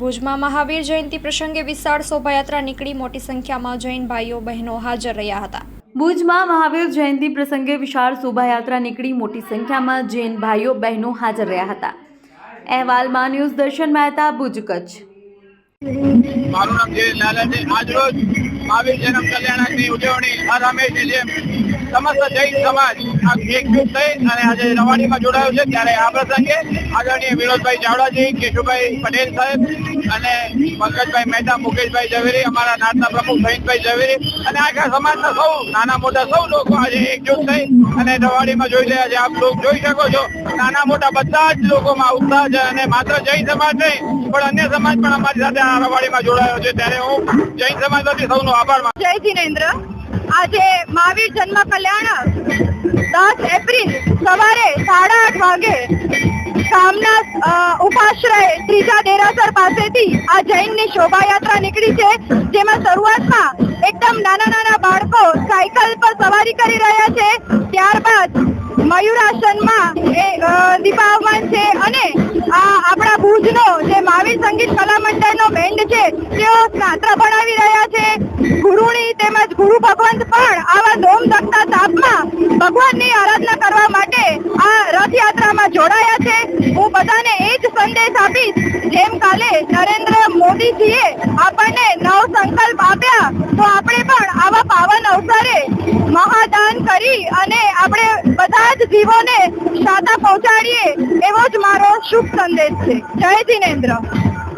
ભુજમાં મહાવીર જયંતિ પ્રસંગે વિશાળ શોભાયાત્રા નીકળી મોટી સંખ્યામાં જૈન ભાઈઓ બહેનો હાજર રહ્યા હતા। ભુજમાં મહાવીર જયંતિ પ્રસંગે વિશાળ શોભાયાત્રા નીકળી મોટી સંખ્યામાં જૈન ભાઈઓ બહેનો હાજર રહ્યા હતા। અહેવાલમાં ન્યૂઝ દર્શન મહેતા, ભુજ, કચ્છ। મારું નામ જય લાલાજી। આજ રોજ મહાવીર જન્મ કલ્યાણકની ઉજવણી હર હંમેશની જેમ સમસ્ત જૈન સમાજ એકજૂટ થઈ અને આજે રવાડીમાં જોડાયો છે। ત્યારે આ પ્રસંગે આદરણીય વિનોદભાઈ ચાવડાજી, કેશુભાઈ પટેલ સાહેબ અને પંકજભાઈ મહેતા, મુકેશભાઈ ઝવેરી, અમારા નાતના પ્રમુખ સહિતભાઈ ઝવેરી અને આખા સમાજના સૌ નાના મોટા સૌ લોકો આજે એકજૂટ થઈ અને રવાડીમાં જોઈ રહ્યા છે। આપ લોકો જોઈ શકો છો, નાના મોટા બધા જ લોકોમાં ઉત્સાહ છે અને માત્ર જૈન સમાજ નહીં પણ અન્ય સમાજ પણ અમારી સાથે આ રવાડીમાં જોડાયો છે। ત્યારે હું જૈન સમાજ વતી સૌનો આભાર માનું છું। જય જિનેન્દ્ર। આજે મહાવીર જન્મ કલ્યાણક 10 એપ્રિલ સવારે 8:30 વાગે ગામના ઉપાશ્રય ત્રીજા દેરાસર પાસેથી આ જૈનની શોભાયાત્રા નીકળી છે, જેમાં શરૂઆતમાં એકદમ નાના નાના બાળકો સાયકલ પર સવારી કરી રહ્યા છે। ત્યારબાદ મયુરાસનમાં દીપાવમાન છે અને આપણા ભુજનો જે મહાવીર સંગીત કલા મંડળનો બેન્ડ છે તેઓ સ્નાત્ર ભણાવી રહ્યા છે। ગુરુણી તેમજ ગુરુ ભગવંત પણ આવા ધોમ ધકતા તાપમાં ભગવાનની આરાધના કરવા માટે આ રથયાત્રામાં જોડાયા છે। હું બધાને એ જ સંદેશ આપીશ, જેમ કાલે નરેન્દ્ર મોદીજીએ આપણને નવ સંકલ્પ આપ્યા, તો આપણે પણ આવા પાવન અવસરે મહાદાન કરી અને આપણે બધા જ જીવોને શાતા પહોંચાડીએ, એવો જ મારો શુભ સંદેશ છે। જય જિનેન્દ્ર।